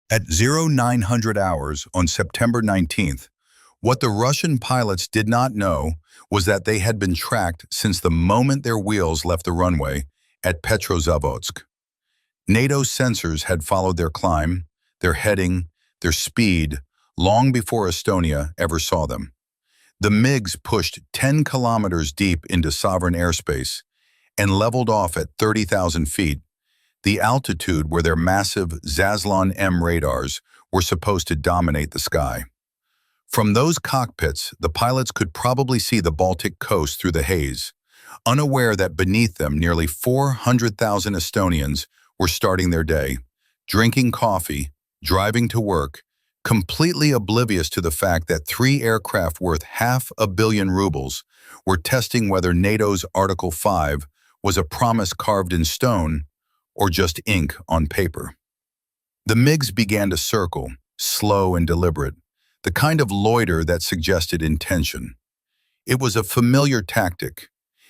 At 0900 hours on September 19th, what the Russian pilots did not know was that they had been tracked since the moment their wheels left the runway at Petrozavodsk. NATO sensors had followed their climb, their heading, their speed, long before Estonia ever saw them. The MiGs pushed 10 kilometers deep into sovereign airspace and leveled off at 30,000 feet, the altitude where their massive Zaslon M radars were supposed to dominate the sky. From those cockpits, the pilots could probably see the Baltic coast through the haze, unaware that beneath them nearly 400,000 Estonians were starting their day, drinking coffee, driving to work, completely oblivious to the fact that 3 aircraft worth ₹500 million were testing whether NATO's Article 5 was a promise carved in stone or just ink on paper. The MiGs began to circle, slow and deliberate, the kind of loiter that suggested intention. It was a familiar tactic.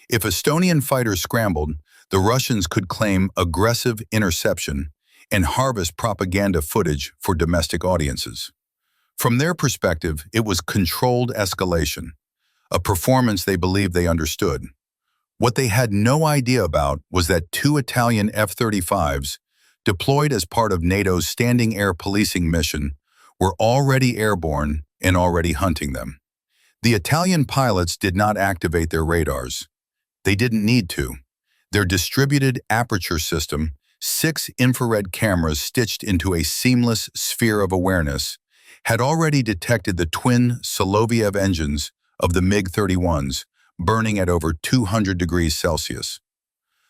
If Estonian fighters scrambled, the Russians could claim aggressive interception and harvest propaganda footage for domestic audiences. From their perspective, it was controlled escalation, a performance they believed they understood. What they had no idea about was that 2 Italian F-35s, deployed as part of NATO's standing air policing mission, were already airborne and already hunting them. The Italian pilots did not activate their radars. They didn't need to. Their distributed aperture system, 6 infrared cameras stitched into a seamless sphere of awareness, had already detected the twin Soloviev engines of the MiG-31s burning at over 200 degrees Celsius.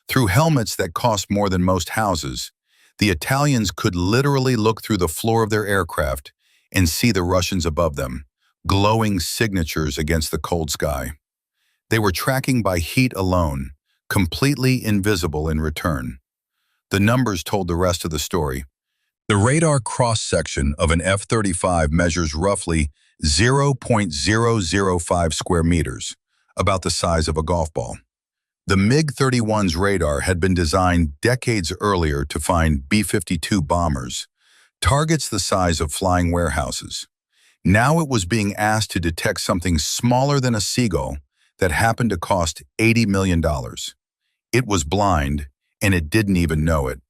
Through helmets that cost more than most houses, the Italians could literally look through the floor of their aircraft and see the Russians above them, glowing signatures against the cold sky. They were tracking by heat alone, completely invisible in return. The numbers told the rest of the story. The radar cross-section of an F-35 measures roughly 0.005 square meters, about the size of a golf ball. The MiG-31's radar had been designed decades earlier to find B-52 bombers, targets the size of flying warehouses. Now it was being asked to detect something smaller than a seagull that happened to cost $80 million. It was blind, and it didn't even know it.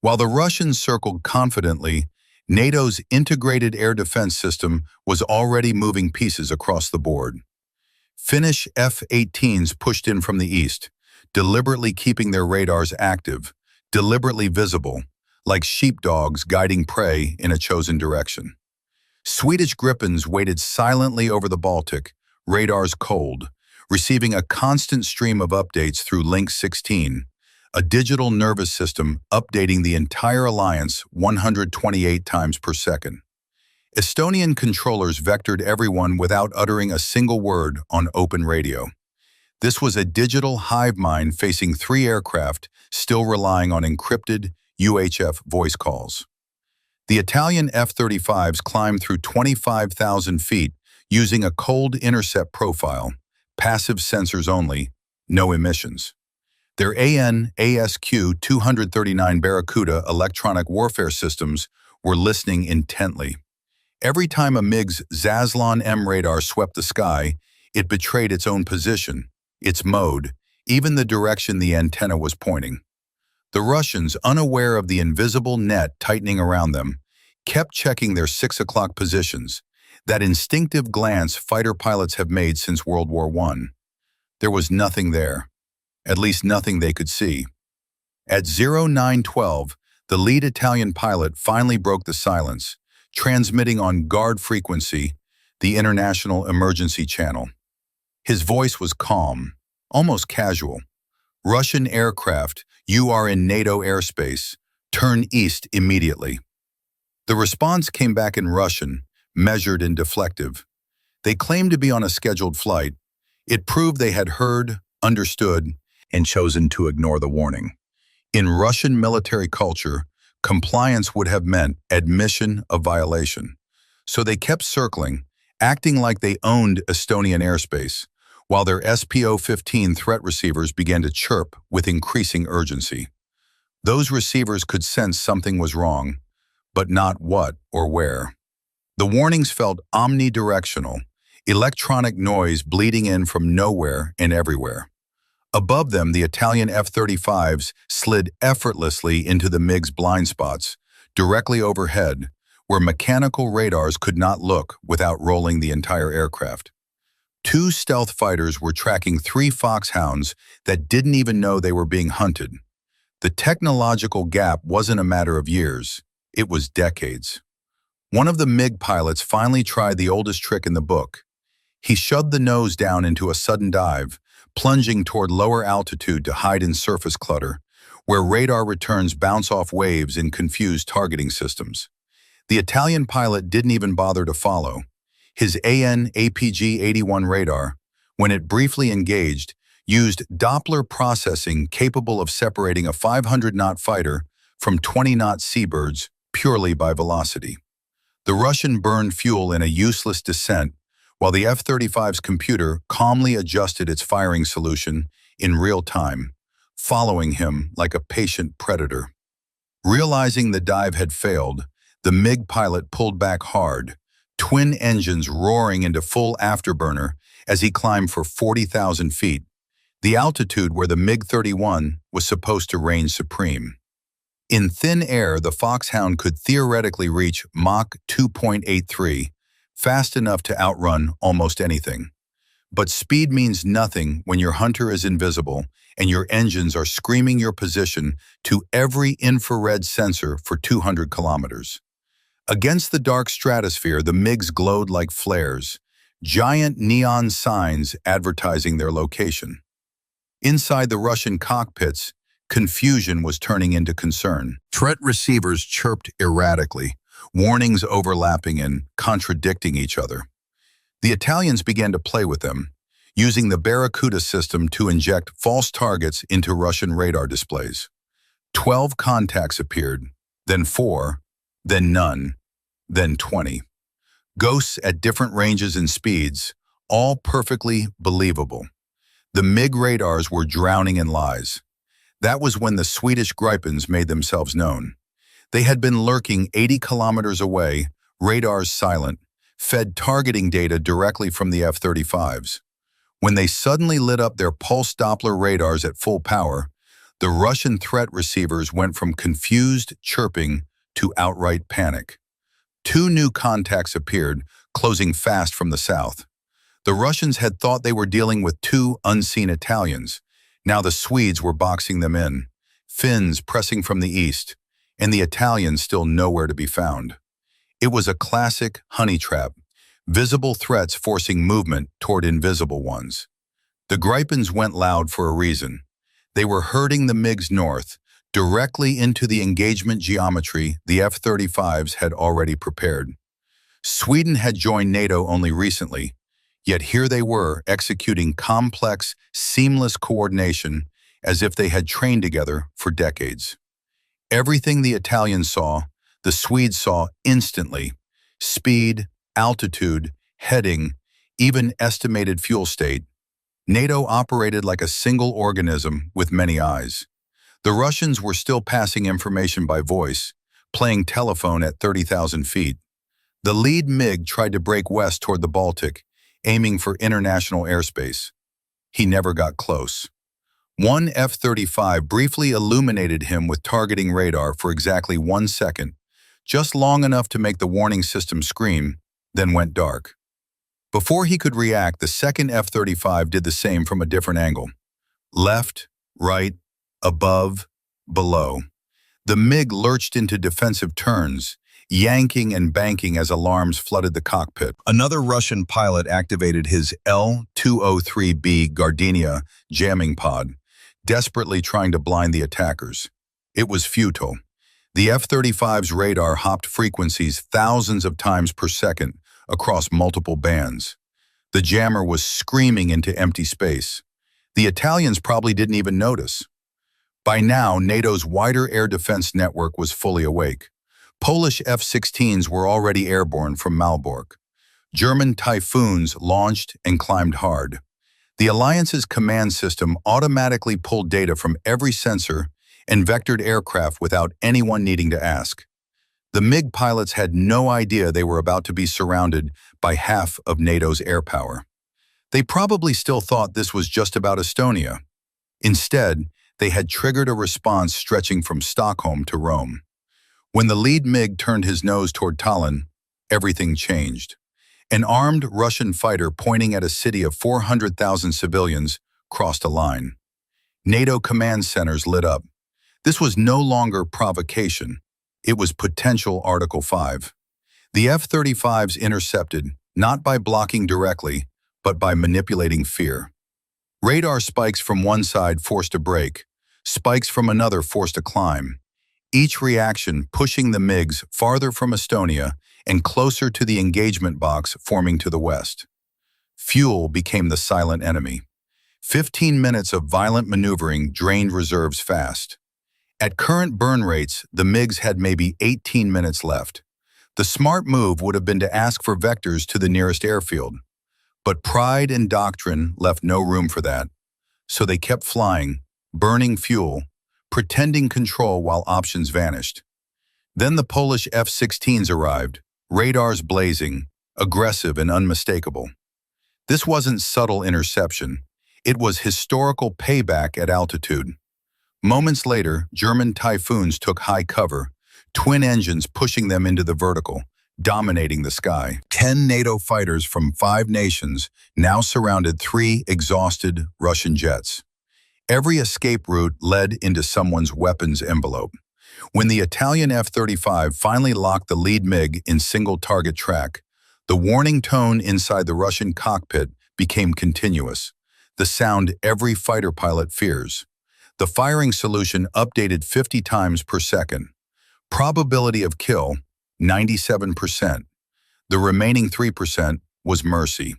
While the Russians circled confidently, NATO's integrated air defense system was already moving pieces across the board. Finnish F-18s pushed in from the east, deliberately keeping their radars active, deliberately visible, like sheepdogs guiding prey in a chosen direction. Swedish Gripens waited silently over the Baltic, radars cold, receiving a constant stream of updates through Link 16, a digital nervous system updating the entire alliance 128 times per second. Estonian controllers vectored everyone without uttering a single word on open radio. This was a digital hive mind facing 3 aircraft still relying on encrypted UHF voice calls. The Italian F-35s climbed through 25,000 feet using a cold intercept profile, passive sensors only, no emissions. Their AN/ASQ-239 Barracuda electronic warfare systems were listening intently. Every time a MiG's Zaslon M radar swept the sky, it betrayed its own position, its mode, even the direction the antenna was pointing. The Russians, unaware of the invisible net tightening around them, kept checking their 6 o'clock positions, that instinctive glance fighter pilots have made since World War I. There was nothing there, at least nothing they could see. At 0912, the lead Italian pilot finally broke the silence, transmitting on guard frequency, the International Emergency Channel. His voice was calm, almost casual. Russian aircraft, you are in NATO airspace. Turn east immediately. The response came back in Russian, measured and deflective. They claimed to be on a scheduled flight. It proved they had heard, understood, and chosen to ignore the warning. In Russian military culture, compliance would have meant admission of violation. So they kept circling, acting like they owned Estonian airspace, while their SPO-15 threat receivers began to chirp with increasing urgency. Those receivers could sense something was wrong, but not what or where. The warnings felt omnidirectional, electronic noise bleeding in from nowhere and everywhere. Above them, the Italian F-35s slid effortlessly into the MiG's blind spots, directly overhead, where mechanical radars could not look without rolling the entire aircraft. Two stealth fighters were tracking three foxhounds that didn't even know they were being hunted. The technological gap wasn't a matter of years, it was decades. One of the MiG pilots finally tried the oldest trick in the book. He shoved the nose down into a sudden dive, plunging toward lower altitude to hide in surface clutter, where radar returns bounce off waves in confused targeting systems. The Italian pilot didn't even bother to follow. His AN/APG-81 radar, when it briefly engaged, used Doppler processing capable of separating a 500-knot fighter from 20-knot seabirds purely by velocity. The Russian burned fuel in a useless descent, while the F-35's computer calmly adjusted its firing solution in real time, following him like a patient predator. Realizing the dive had failed, the MiG pilot pulled back hard, twin engines roaring into full afterburner as he climbed for 40,000 feet, the altitude where the MiG-31 was supposed to reign supreme. In thin air, the Foxhound could theoretically reach Mach 2.83, fast enough to outrun almost anything. But speed means nothing when your hunter is invisible and your engines are screaming your position to every infrared sensor for 200 kilometers. Against the dark stratosphere, the MiGs glowed like flares, giant neon signs advertising their location. Inside the Russian cockpits, confusion was turning into concern. Threat receivers chirped erratically, warnings overlapping and contradicting each other. The Italians began to play with them, using the Barracuda system to inject false targets into Russian radar displays. 12 contacts appeared, then 4, then none, then 20. Ghosts at different ranges and speeds, all perfectly believable. The MiG radars were drowning in lies. That was when the Swedish Gripens made themselves known. They had been lurking 80 kilometers away, radars silent, fed targeting data directly from the F-35s. When they suddenly lit up their pulse Doppler radars at full power, the Russian threat receivers went from confused chirping to outright panic. 2 new contacts appeared, closing fast from the south. The Russians had thought they were dealing with 2 unseen Italians. Now the Swedes were boxing them in, Finns pressing from the east, and the Italians still nowhere to be found. It was a classic honey trap, visible threats forcing movement toward invisible ones. The Gripens went loud for a reason. They were herding the MiGs north, directly into the engagement geometry the F-35s had already prepared. Sweden had joined NATO only recently, yet here they were executing complex, seamless coordination as if they had trained together for decades. Everything the Italians saw, the Swedes saw instantly: speed, altitude, heading, even estimated fuel state. NATO operated like a single organism with many eyes. The Russians were still passing information by voice, playing telephone at 30,000 feet. The lead MiG tried to break west toward the Baltic, aiming for international airspace. He never got close. One F-35 briefly illuminated him with targeting radar for exactly 1 second, just long enough to make the warning system scream, then went dark. Before he could react, the second F-35 did the same from a different angle. Left, right, above, below. The MiG lurched into defensive turns, yanking and banking as alarms flooded the cockpit. Another Russian pilot activated his L-203B Gardenia jamming pod, desperately trying to blind the attackers. It was futile. The F-35's radar hopped frequencies thousands of times per second across multiple bands. The jammer was screaming into empty space. The Italians probably didn't even notice. By now, NATO's wider air defense network was fully awake. Polish F-16s were already airborne from Malbork. German Typhoons launched and climbed hard. The alliance's command system automatically pulled data from every sensor and vectored aircraft without anyone needing to ask. The MiG pilots had no idea they were about to be surrounded by half of NATO's air power. They probably still thought this was just about Estonia. Instead, they had triggered a response stretching from Stockholm to Rome. When the lead MiG turned his nose toward Tallinn, everything changed. An armed Russian fighter pointing at a city of 400,000 civilians crossed a line. NATO command centers lit up. This was no longer provocation. It was potential Article 5. The F-35s intercepted, not by blocking directly, but by manipulating fear. Radar spikes from one side forced a break. Spikes from another forced a climb. Each reaction pushing the MiGs farther from Estonia and closer to the engagement box forming to the west. Fuel became the silent enemy. 15 minutes of violent maneuvering drained reserves fast. At current burn rates, the MiGs had maybe 18 minutes left. The smart move would have been to ask for vectors to the nearest airfield. But pride and doctrine left no room for that. So they kept flying, burning fuel, pretending control while options vanished. Then the Polish F-16s arrived, radars blazing, aggressive and unmistakable. This wasn't subtle interception. It was historical payback at altitude. Moments later, German Typhoons took high cover, twin engines pushing them into the vertical, dominating the sky. 10 NATO fighters from 5 nations now surrounded 3 exhausted Russian jets. Every escape route led into someone's weapons envelope. When the Italian F-35 finally locked the lead MiG in single target track, the warning tone inside the Russian cockpit became continuous, the sound every fighter pilot fears. The firing solution updated 50 times per second. Probability of kill, 97%. The remaining 3% was mercy.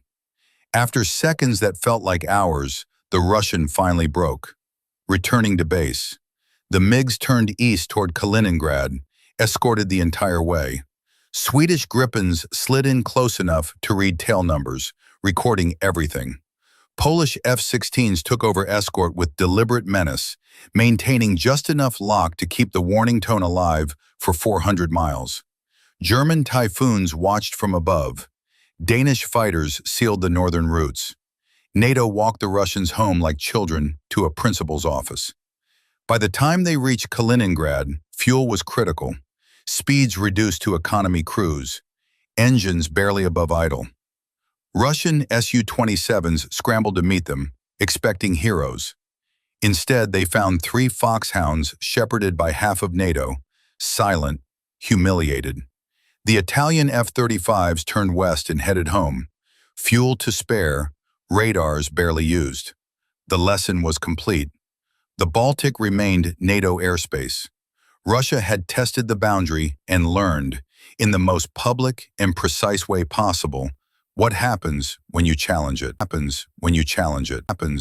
After seconds that felt like hours, the Russian finally broke. Returning to base, the MiGs turned east toward Kaliningrad, escorted the entire way. Swedish Gripens slid in close enough to read tail numbers, recording everything. Polish F-16s took over escort with deliberate menace, maintaining just enough lock to keep the warning tone alive for 400 miles. German Typhoons watched from above. Danish fighters sealed the northern routes. NATO walked the Russians home like children to a principal's office. By the time they reached Kaliningrad, fuel was critical. Speeds reduced to economy cruise. Engines barely above idle. Russian Su-27s scrambled to meet them, expecting heroes. Instead, they found 3 foxhounds shepherded by half of NATO, silent, humiliated. The Italian F-35s turned west and headed home. Fuel to spare, radars barely used. The lesson was complete. The Baltic remained NATO airspace. Russia had tested the boundary and learned, in the most public and precise way possible, what happens when you challenge it.